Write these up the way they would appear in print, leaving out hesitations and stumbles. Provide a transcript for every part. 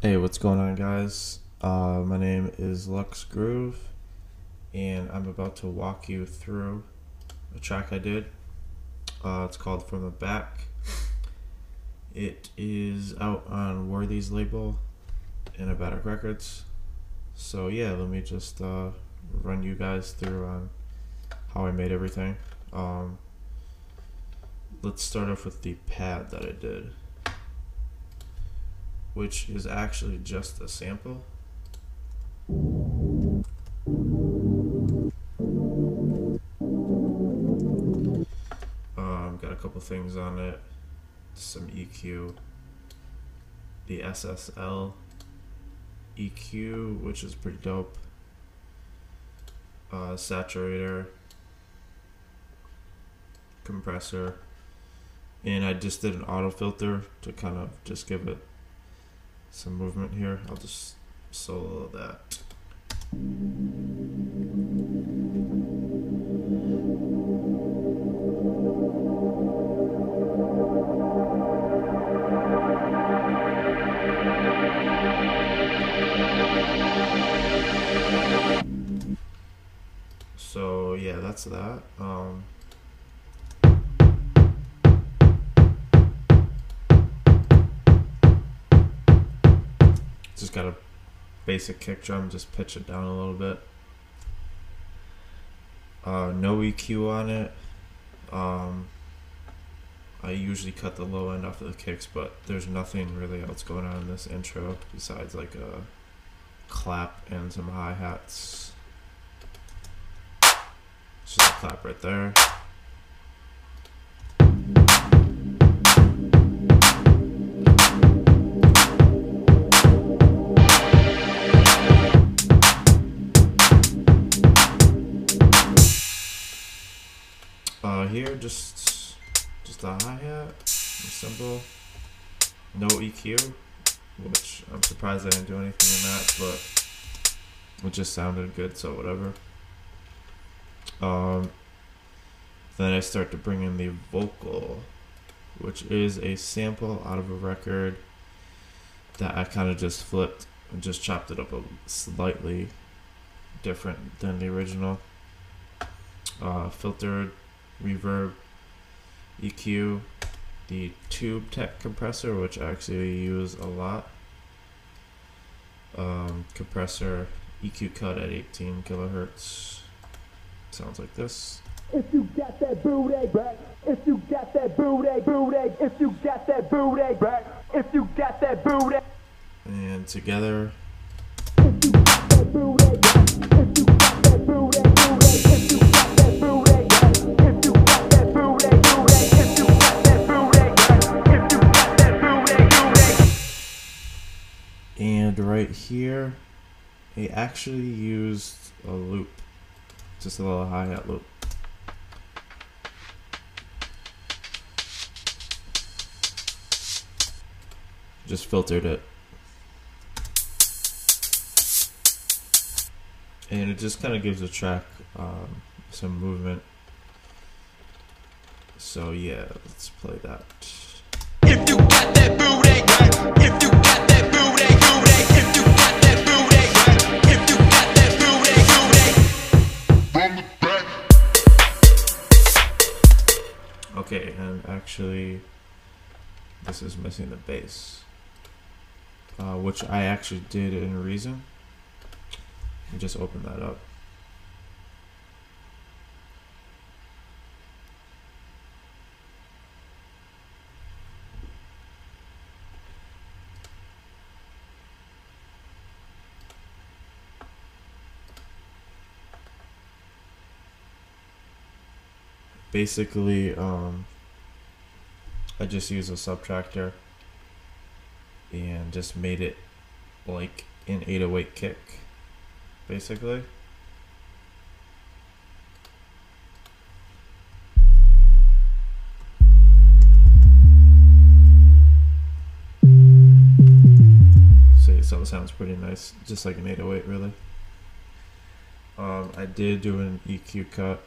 Hey, what's going on, guys? My name is Lux Groove, and I'm about to walk you through a track I did. It's called From the Back. It is out on Worthy's label, Anabatic Records. So yeah, let me just run you guys through on how I made everything. Let's start off with the pad that I did, which is actually just a sample. Got a couple things on it, some EQ, the SSL EQ, which is pretty dope, saturator, compressor, and I just did an auto filter to kind of just give it some movement here. I'll just solo that. So yeah, that's that. Just got a basic kick drum, just pitch it down a little bit. No EQ on it. I usually cut the low end off of the kicks, but there's nothing really else going on in this intro besides like a clap and some hi-hats. Just a clap right there. Here just a hi-hat, simple, no EQ, which I'm surprised I didn't do anything in that, but it just sounded good, so whatever. Then I start to bring in the vocal, which is a sample out of a record that I kind of just flipped and just chopped it up a slightly different than the original. Filtered, reverb, EQ, the tube tech compressor, which I actually use a lot. Compressor, EQ cut at 18 kilohertz. Sounds like this. If you got that booty back, if you got that booty, if you got that booty back, if you got that booty. And together. If you got that booty back, if you got that booty, if you got that booty back, if you got that booty, if you got that booty back, if you got that booty. And right here, I actually used a loop, just a little hi-hat loop. Just filtered it. And it just kind of gives the track some movement. So yeah, let's play that. If you got that booty back, if you got that booty, if you got that booty, if you got that booty, from the back. Okay, and actually, this is missing the bass, which I actually did in Reason. And just open that up. Basically, I just used a subtractor and just made it like an 808 kick, basically. See, so it sounds pretty nice, just like an 808 really. I did do an EQ cut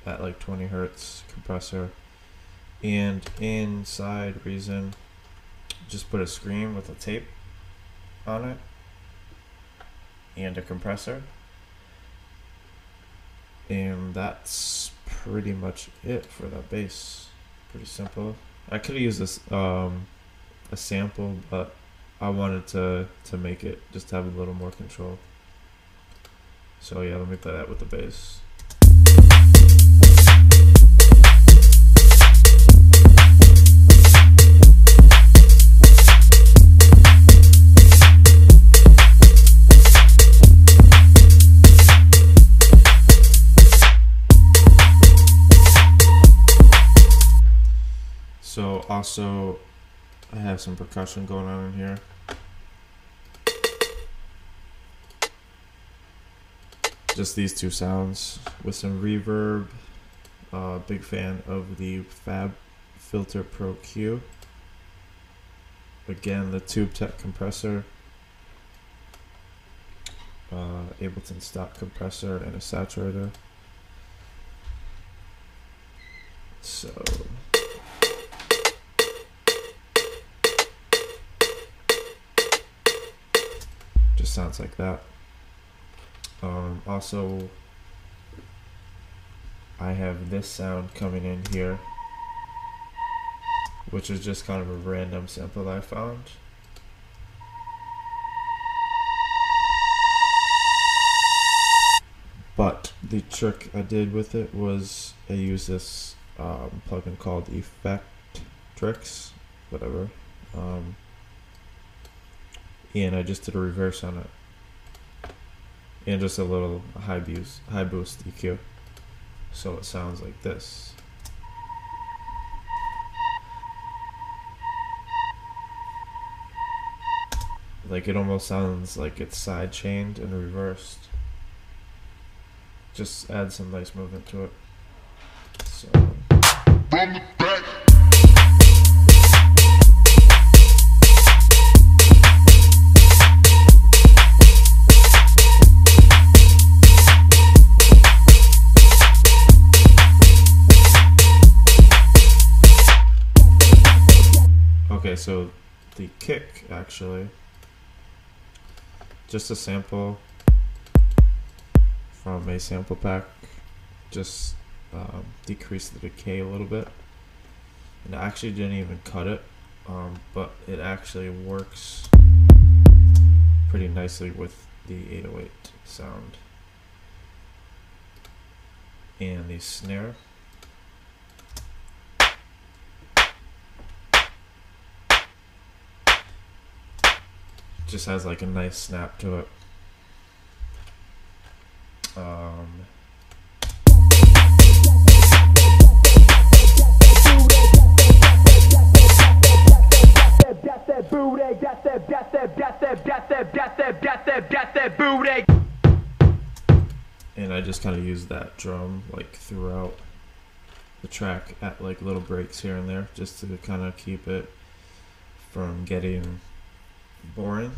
at like 20 hertz compressor, and inside Reason just put a screen with a tape on it and a compressor, and that's pretty much it for that bass. Pretty simple. I could have used this a sample, but I wanted to make it just have a little more control. So yeah, let me play that with the bass. So also, I have some percussion going on in here. Just these two sounds with some reverb. Big fan of the Fab Filter Pro Q. Again, the Tube Tech compressor, Ableton stock compressor, and a saturator. So just sounds like that. Also, I have this sound coming in here, which is just kind of a random sample I found. But the trick I did with it was I used this plugin called Effect Tricks, whatever, and I just did a reverse on it, and just a little high boost EQ, so it sounds like this. Like it almost sounds like it's side chained and reversed. Just add some nice movement to it. So from the back. Okay, so the kick, actually, just a sample from a sample pack, just decrease the decay a little bit, and I actually didn't even cut it, but it actually works pretty nicely with the 808 sound and the snare. Just has like a nice snap to it. And I just kind of use that drum like throughout the track at like little breaks here and there, just to kind of keep it from getting boring.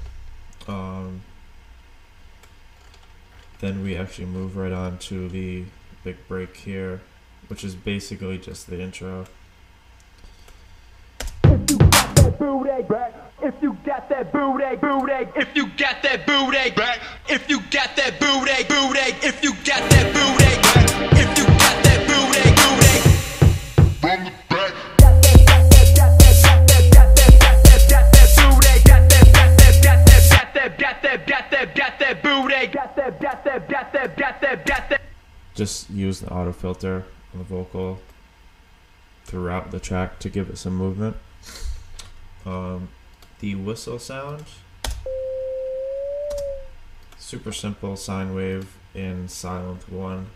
Then we actually move right on to the big break here, which is basically just the intro. If you got that booty, booty, if you got that booty, if you got that booty, booty, if you got that booty, if you got that booty, booty, from the back. Just use the auto filter on the vocal throughout the track to give it some movement. The whistle sound, super simple sine wave in silent 1.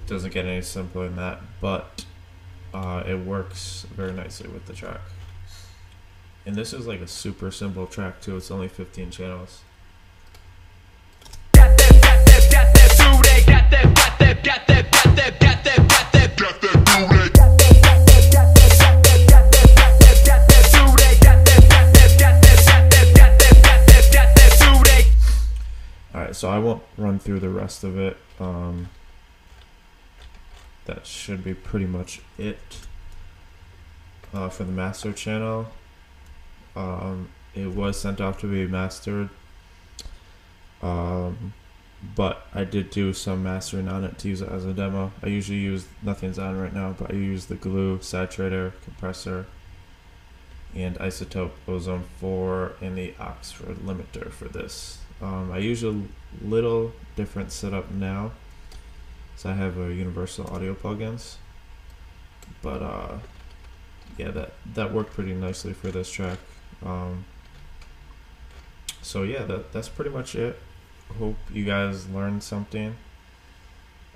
Doesn't get any simpler than that, but it works very nicely with the track. And this is like a super simple track too. It's only 15 channels. Alright, so I won't run through the rest of it. that should be pretty much it for the master channel. It was sent off to be mastered, but I did do some mastering on it to use it as a demo. I usually use, nothing's on right now, but I use the glue, saturator, compressor, and isotope ozone 4 and the Oxford limiter for this. I use a little different setup now, so I have a universal audio plugins, but yeah, that worked pretty nicely for this track. So yeah, that's pretty much it. Hope you guys learned something.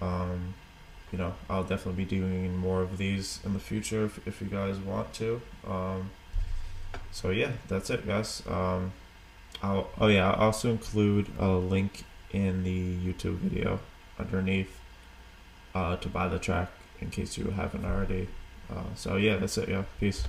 You know, I'll definitely be doing more of these in the future if you guys want to. So yeah, that's it, guys. I'll also include a link in the YouTube video underneath to buy the track in case you haven't already. So yeah, that's it. Yeah, peace.